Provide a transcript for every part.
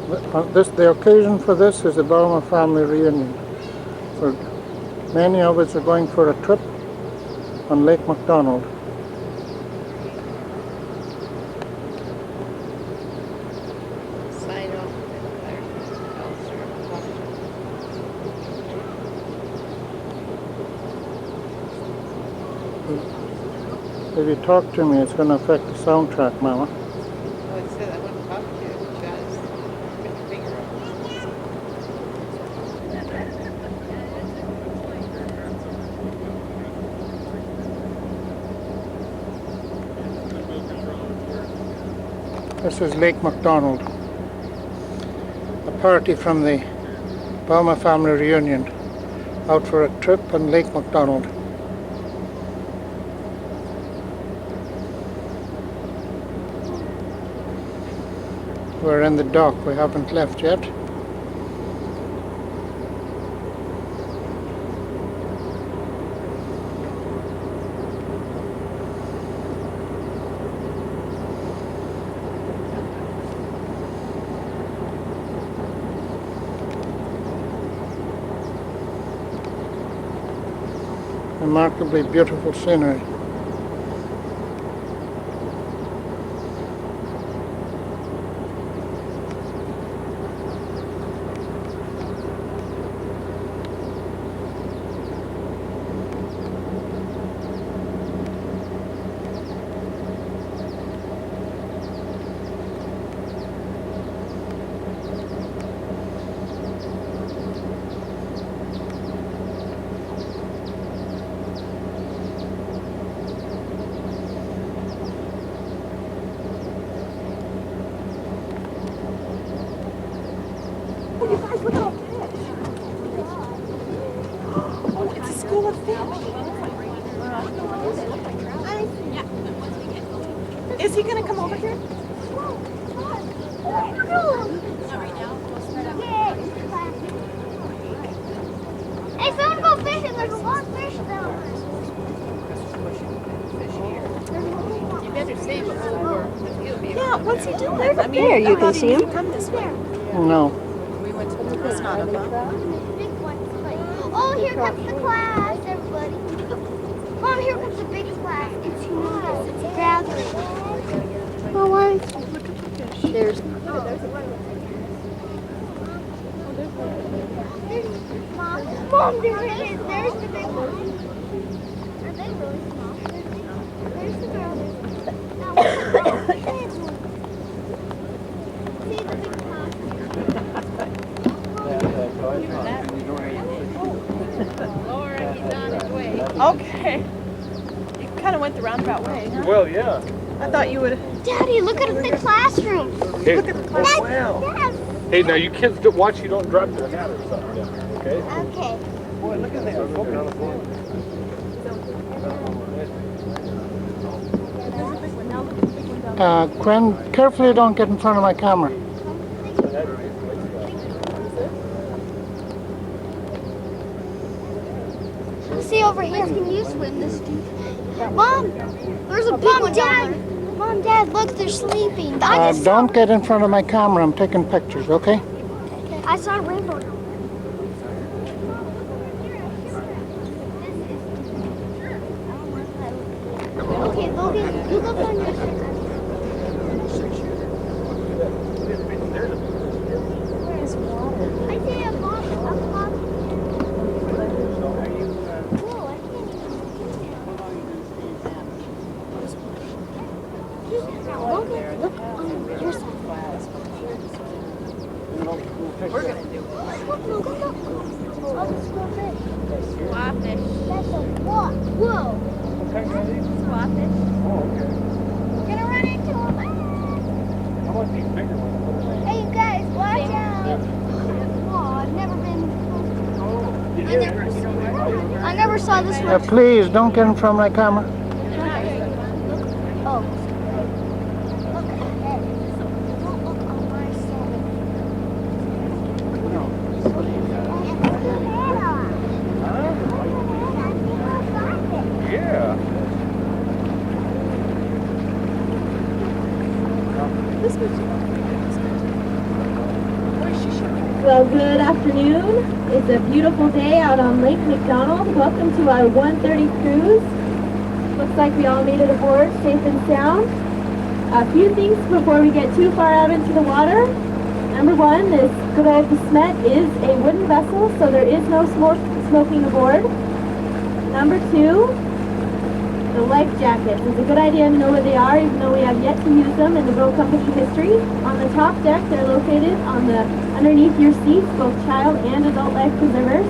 The occasion for this is the Balmer family reunion. So many of us are going for a trip on Lake MacDonald. Sign off If you talk to me, it's going to affect the soundtrack, Mama. Oh, it said I want to talk to you. Just put your finger This is Lake MacDonald. A party from the Balmer family reunion. Out for a trip on Lake MacDonald. We're in the dock, we haven't left yet. Remarkably beautiful scenery. It's a school of fish. Is he going to come over here? Hey, someone go fishing. There's a lot of fish down there. You better stay before the field meeting. Yeah, what's he doing? I mean, There, you how can did see he him. come this way? No. We went to the It's not a boat. Big ones, like, oh, here comes the class, everybody. Mom, here comes the big class. It's huge. It's gathering. Oh, why? There's Mom, there it is. There's the big one. Are they really small? There's the girl. Now, what's the girl? See the big class. Laura, he's on his way. Okay. You kind of went the roundabout way, huh? Well, yeah. I thought you would. Daddy, look at the classroom. Hey, Look at the class. Yes. hey, now you kids don't watch you don't drop your hat or something down there, okay? Okay. Boy, look at that. Quinn, carefully don't get in front of my camera. See over here. Can you swim this deep? Mom, there's a big one down there. Mom, Dad, look, they're sleeping. Don't get in front of my camera. I'm taking pictures, okay? I saw a rainbow. Okay, Logan, you look on your side. I see a box. Whoa, I can't even. Logan, look on your side. We're going to do it. Look, Logan, look. Oh, the school fish. Squawfish. That's a what? Whoa. Squawfish. Gonna run into him. I want these bigger ones. Hey, you guys, watch out. Oh, I've never been. I never saw this one. Please don't get in front of my camera. Oh. Look ahead. Don't look on my side. Yeah. This was. Well, good afternoon. It's a beautiful day out on Lake McDonald. Welcome to our 1:30 cruise. Looks like we all made it aboard safe and sound. A few things before we get too far out into the water. Number one, this good old De Smet is a wooden vessel, so there is no smoking aboard. Number two, the life jackets. It's a good idea to know where they are, even though we have yet to use them in the boat company history. On the top deck, they're located underneath your seats, both child and adult life preservers.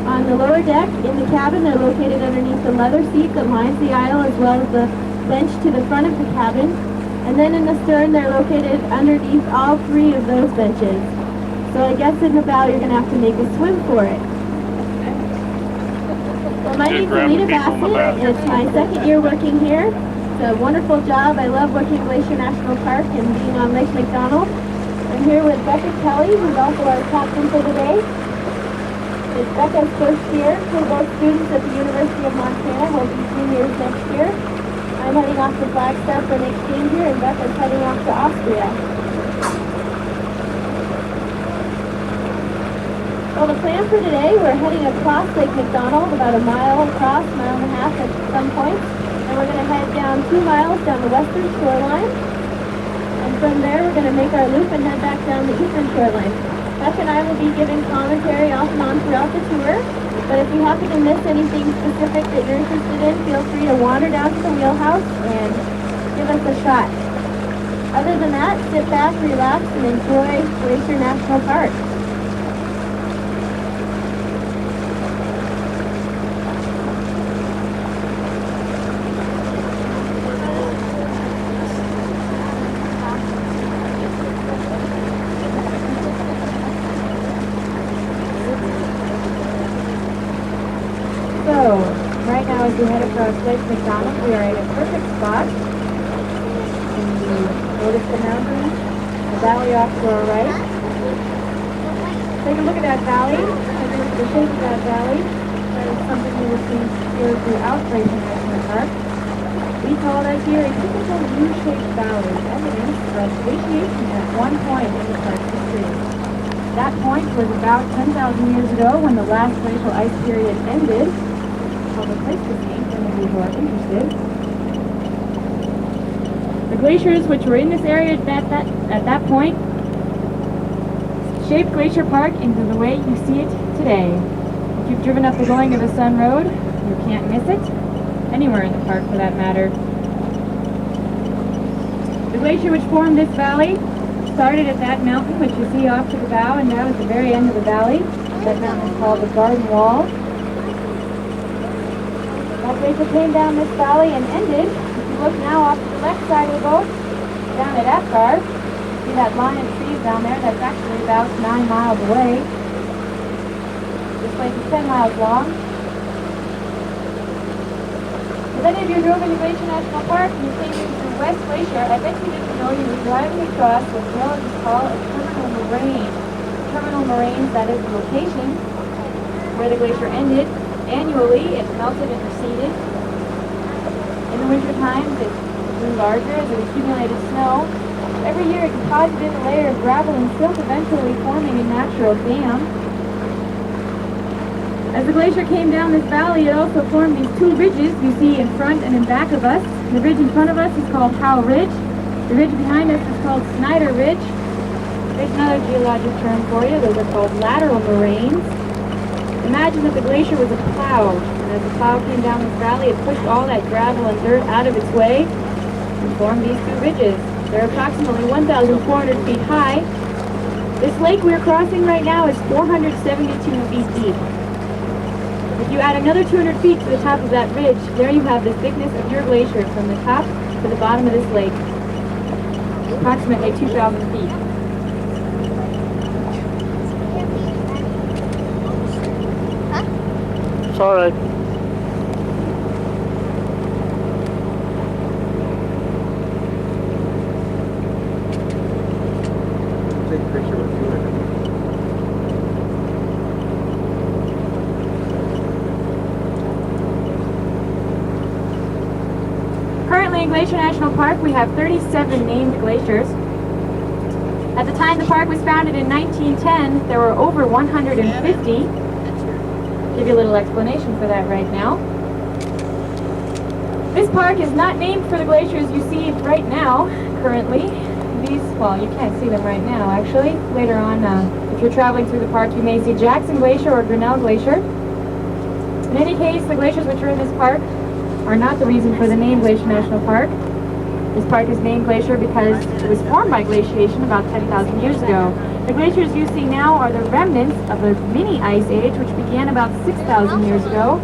On the lower deck, in the cabin, they're located underneath the leather seat that lines the aisle, as well as the bench to the front of the cabin. And then in the stern, they're located underneath all three of those benches. So I guess in the bow, you're going to have to make a swim for it. Well, my name's Anita Bassett. It's my second year working here. It's a wonderful job. I love working at Glacier National Park and being on Lake McDonald. I'm here with Becca Kelly, who's also our captain for the day. It's Becca's first year. We're both students at the University of Montana. We'll be seniors next year. I'm heading off to Flagstaff for an exchange year, and Becca's heading off to Austria. Well, the plan for today, we're heading across Lake McDonald, about a mile across, mile and a half at some point. And we're going to head down 2 miles down the western shoreline. And from there, we're going to make our loop and head back down the eastern shoreline. Becca and I will be giving commentary off and on throughout the tour. But if you happen to miss anything specific that you're interested in, feel free to wander down to the wheelhouse and give us a shot. Other than that, sit back, relax, and enjoy Glacier National Park. So, right now as we head across Lake McDonald, we are in a perfect spot. And you notice the mountains, the valley off to our right. Take a look at that valley. Take a look at the shape of that valley. That is something you will see here throughout Glacier National Park. We call that here a typical U-shaped valley, evidence of glaciation at one point in the park's history. That point was about 10,000 years ago when the last glacial ice period ended. The place to see for any of you who are interested. The glaciers which were in this area at that point shaped Glacier Park into the way you see it today. If you've driven up the Going to the Sun Road, you can't miss it. Anywhere in the park for that matter. The glacier which formed this valley started at that mountain which you see off to the bow and down at the very end of the valley. That mountain is called the Garden Wall. That glacier came down this valley and ended. If you look now off to the left side of the boat, down at Apgar, see that line of trees down there? That's actually about 9 miles away. This place is 10 miles long. If any of you drove into Glacier National Park and you came into West Glacier, I bet you didn't know you were driving across what geologists call a terminal moraine. Terminal moraines, that is the location where the glacier ended. Annually, it melted and receded. In the winter times, it grew larger as it accumulated snow. Every year, it deposited a layer of gravel and silt, eventually forming a natural dam. As the glacier came down this valley, it also formed these 2 ridges you see in front and in back of us. The ridge in front of us is called Howe Ridge. The ridge behind us is called Snyder Ridge. There's another geologic term for you. Those are called lateral moraines. Imagine that the glacier was a plow, and as the plow came down this valley, it pushed all that gravel and dirt out of its way and formed these 2 ridges. They're approximately 1,400 feet high. This lake we're crossing right now is 472 feet deep. If you add another 200 feet to the top of that ridge, there you have the thickness of your glacier from the top to the bottom of this lake. Approximately 2,000 feet. It's all right. Take a picture with you. Currently in Glacier National Park, we have 37 named glaciers. At the time the park was founded in 1910, there were over 150. Give you a little explanation for that right now. This park is not named for the glaciers you see right now, currently. These, well, you can't see them right now, actually. Later on, if you're traveling through the park, you may see Jackson Glacier or Grinnell Glacier. In any case, the glaciers which are in this park are not the reason for the name Glacier National Park. This park is named Glacier because it was formed by glaciation about 10,000 years ago. The glaciers you see now are the remnants of a mini ice age which began about 6,000 years ago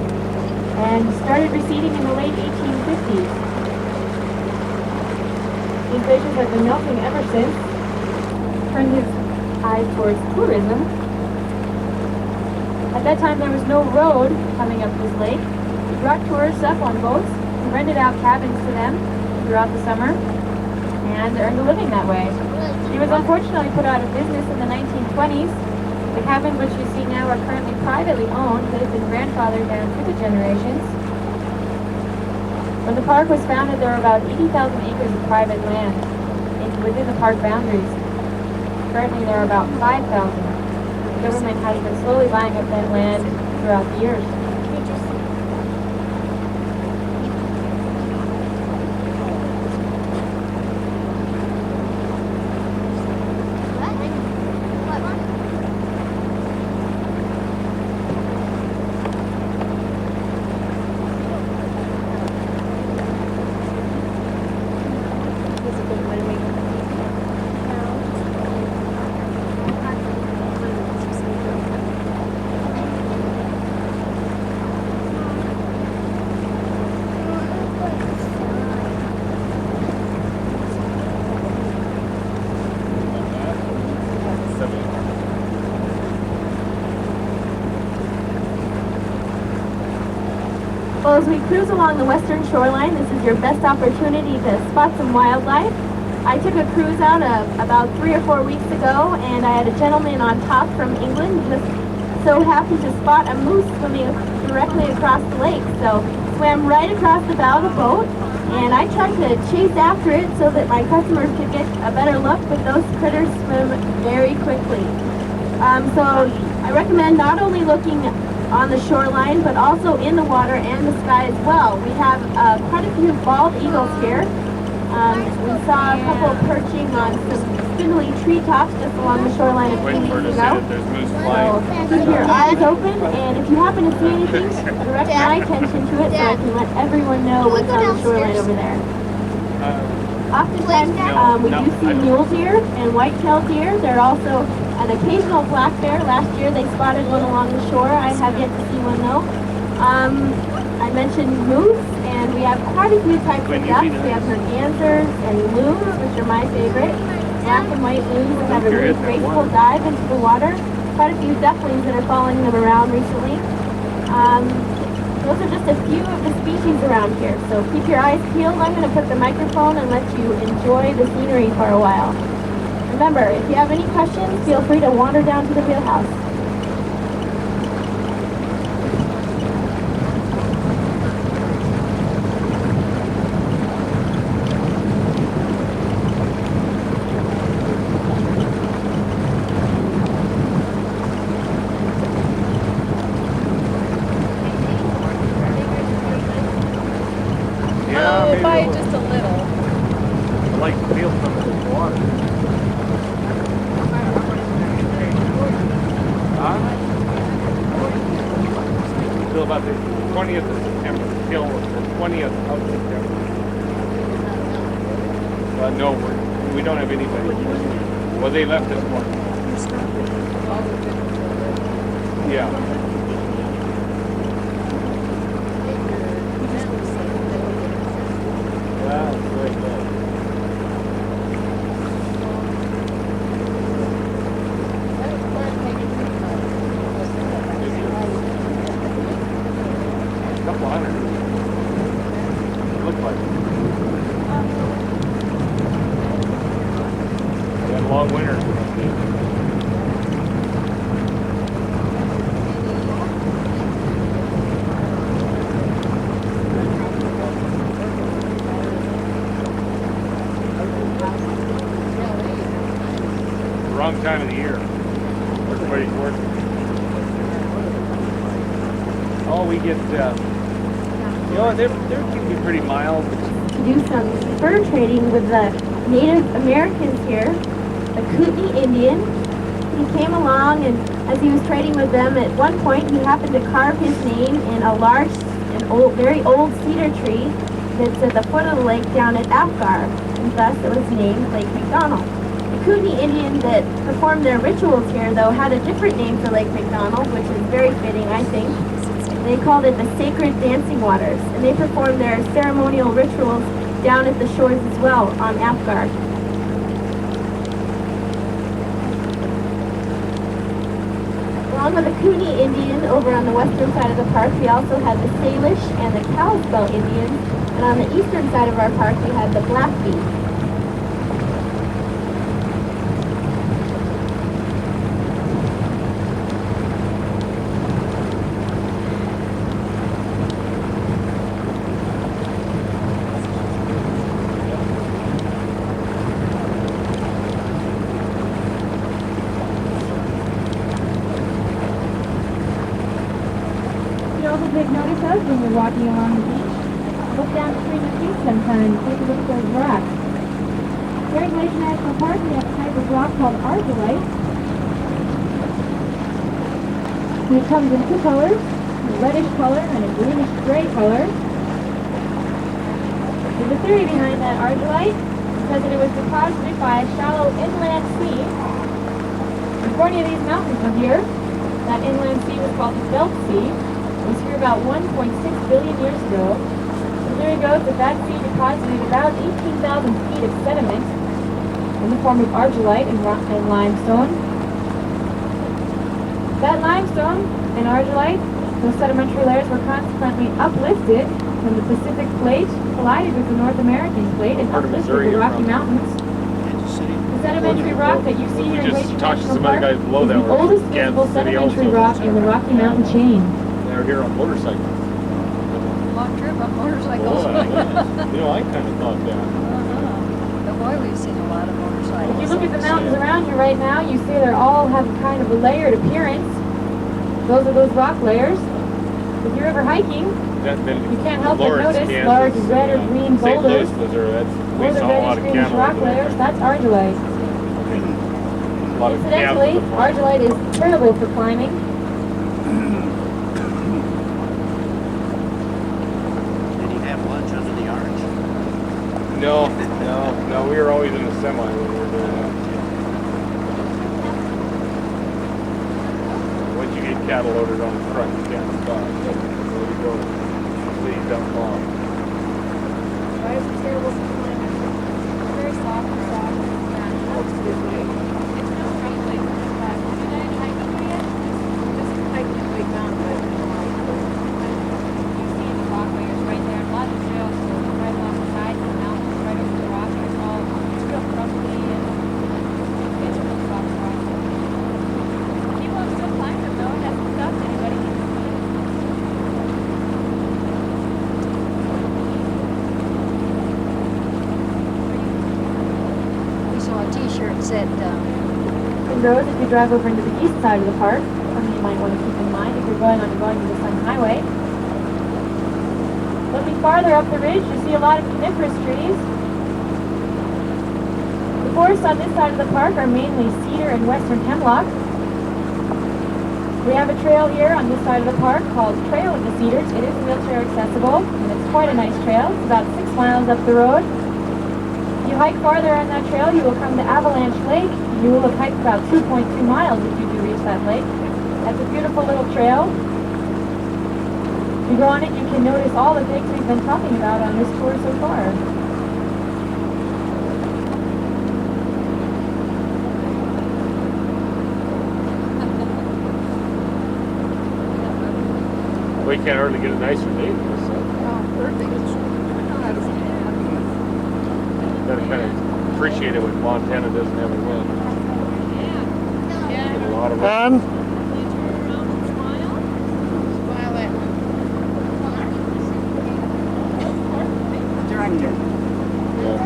and started receding in the late 1850s. These glaciers have been melting ever since. Turned his eyes towards tourism. At that time there was no road coming up this lake. We brought tourists up on boats and rented out cabins to them throughout the summer and earned a living that way. He was unfortunately put out of business in the 1920s. The cabins which you see now are currently privately owned, but have been grandfathered down through the generations. When the park was founded, there were about 80,000 acres of private land within the park boundaries. Currently, there are about 5,000. The government has been slowly buying up that land throughout the years. Well, as we cruise along the western shoreline, this is your best opportunity to spot some wildlife. I took a cruise out about 3 or 4 weeks ago, and I had a gentleman on top from England just so happened to spot a moose swimming directly across the lake. So swam right across the bow of the boat, and I tried to chase after it so that my customers could get a better look, but those critters swim very quickly. So I recommend not only looking on the shoreline, but also in the water and the sky as well. We have quite a few bald eagles here. We saw a couple perching on some spindly treetops just along the shoreline a few weeks ago. So keep your eyes open, and if you happen to see anything, direct my attention to it so I can let everyone know what's on the shoreline over there. Oftentimes we do see mule deer and white-tailed deer. There are also an occasional black bear. Last year they spotted one along the shore. I have yet to see one though. I mentioned moose, and we have quite a few types of ducks. We have mergansers and loons, which are my favorite. Black and white loons that have a really graceful dive into the water. Quite a few ducklings that are following them around recently. Those are just a few of the species around here. So keep your eyes peeled. I'm going to put the microphone and let you enjoy the scenery for a while. Remember, if you have any questions, feel free to wander down to the wheelhouse. By just a little. I like to feel some of this water. Until about the 20th of September, till the 20th of September. No, we don't have anybody. Well, they left this morning. Yeah. Long winter. wrong time of the year. Everybody's working. Oh, we get, you know, they're keeping it pretty mild. To do some fur trading with the Native Americans here, the Kootenai Indian. He came along, and as he was trading with them, at one point he happened to carve his name in a large and very old cedar tree that's at the foot of the lake down at Apgar, and thus it was named Lake McDonald. The Kootenai Indians that performed their rituals here, though, had a different name for Lake McDonald, which is very fitting, I think. They called it the Sacred Dancing Waters, and they performed their ceremonial rituals down at the shores as well on Apgar. Along with the Kootenai Indian over on the western side of the park, we also had the Salish and the Kalispel Indians, and on the eastern side of our park we had the Blackfeet. Take notice of when you're walking along the beach. Look down between your feet sometimes. Take a look at those rocks. Here in Glacier National Park, we have a type of rock called argillite. It comes in two colors, a reddish color and a greenish gray color. There's a theory behind that argillite. It says that it was deposited by a shallow inland sea. Before any of these mountains were here, that inland sea was called the Belt Sea. It was here about 1.6 billion years ago. The theory goes that that sea deposited about 18,000 feet of sediment in the form of argillite and limestone. That limestone and argillite, those sedimentary layers were consequently uplifted when the Pacific Plate collided with the North American Plate and uplifted the Rocky Mountains. The sedimentary rock that you see here in Glacier National Park is the oldest visible sedimentary rock in the Rocky Mountain chain. They're here on motorcycles. Long trip on motorcycles. You know, I kind of thought that. The boy, we've seen a lot of motorcycles. If you look at the mountains around you right now, you see they all have kind of a layered appearance. Those are those rock layers. If you're ever hiking, you can't help but notice large red or green boulders. Those are reddish greenish rock layers. That's argillite. Incidentally, argillite is terrible for climbing. No, we were always in the semi when we were doing that. Once you get cattle loaded on the truck, you can't stop. There you go. Please don't fall. Why is it terrible for climbing? It's very soft and soft. Yeah, that's good. It's no friendly. Have you done any hiking here yet? Just hiking a big mountain, but you see the rock layers right there. A lot of trails go right along the sides of the mountain, right over the rock. It's all real crumbly and it's real soft rock. People have still climbed them though. It hasn't stopped anybody. We saw a t-shirt said, And those, if you drive over into the east side of the park, something you might want to keep in mind if you're going to the Sun Highway. Looking farther up the ridge, you see a lot of coniferous trees. The forests on this side of the park are mainly cedar and western hemlock. We have a trail here on this side of the park called Trail of the Cedars. It is wheelchair accessible, and it's quite a nice trail. It's about 6 miles up the road. If you hike farther on that trail, you will come to Avalanche Lake. You will have hiked about 2.2 miles if you do reach that lake. That's a beautiful little trail. If you go on it, you can notice all the things we've been talking about on this tour so far. We can't hardly get a nicer day than this. oh, perfect. Gotta kind of appreciate it when Montana doesn't have a wind. Yeah. Get a lot of And Smile at director. Yeah.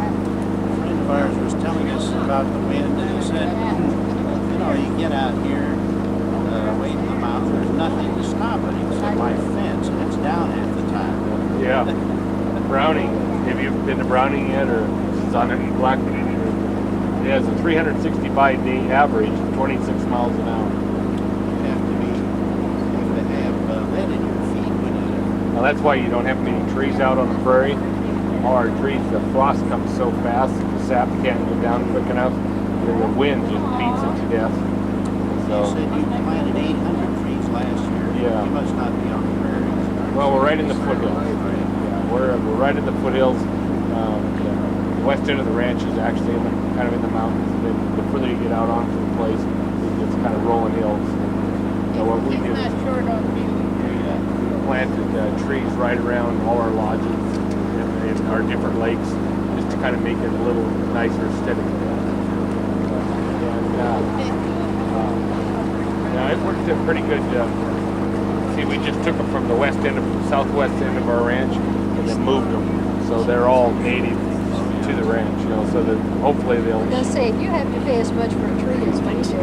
Friend of ours was telling us about the wind, and he said know, you get out here, away from the mountain, there's nothing to stop it except my fence, and it's down half the time. Yeah. Browning. Have you been to Browning yet, or it's on any black? It has a 365 day average of 26 miles an hour. You have to have lead in your feet when you. Now that's why you don't have many trees out on the prairie. All our trees, the frost comes so fast, the sap can't go down quick enough. The wind just beats it to death. You So, said you planted 800 trees last year. Yeah. You must not be on the prairies. well, we're right in the foothills. Yeah, we're right in the foothills. The west end of the ranch is actually kind of in the mountains. And then the further you get out onto the place, it's kind of rolling hills. So what we did is we planted trees right around all our lodges and our different lakes, just to kind of make it a little nicer aesthetic. Yeah, it worked pretty good. See, we just took them from the southwest end of our ranch and then moved them. So they're all native to the ranch, you know, so that hopefully they'll... I was gonna say, you have to pay as much for a tree as we do.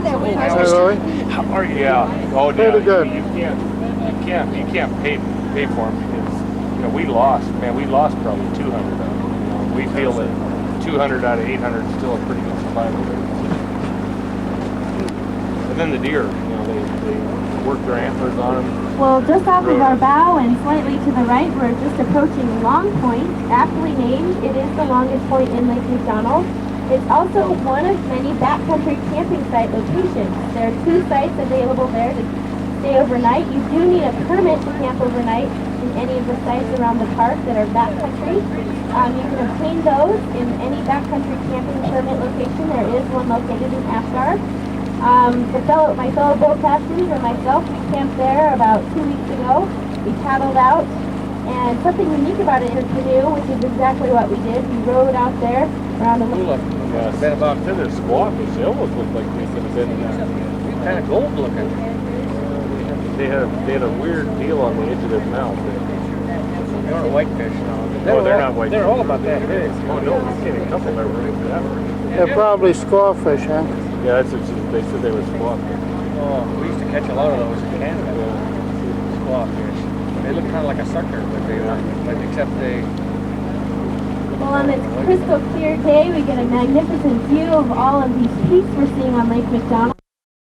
That way Hi, ours- Roy. How are you? Yeah. Oh, yeah. Pretty good. You can't pay for them because, you know, we lost probably 200 of them. You know, we feel that 200 out of 800 is still a pretty good survival rate. And then the deer, you know, they work their antlers on them. Well, just off of our bow and slightly to the right, we're just approaching Long Point, aptly named. It is the longest point in Lake McDonald. It's also one of many backcountry camping site locations. There are 2 sites available there to stay overnight. You do need a permit to camp overnight in any of the sites around the park that are backcountry. You can obtain those in any backcountry camping permit location. There is one located in Apgar. My fellow boat captains and myself, we camped there about 2 weeks ago. We paddled out, and something unique about it is canoe, which is exactly what we did. We rode out there around the lake. Yes. Been about to their squawfish. They almost looked like they could have been kind of gold looking. They had a weird deal on the edge of their mouth. They aren't whitefish, no. They're not whitefish. They're all about that big. Oh no, we've seen a couple that were really that. They're probably squawfish, huh? Yeah, that's what they said they were squawfish. Oh, we used to catch a lot of those in Canada. Squawfish. They look kind of like a sucker, but except they... Well, on this crystal clear day, we get a magnificent view of all of these peaks we're seeing on Lake McDonald.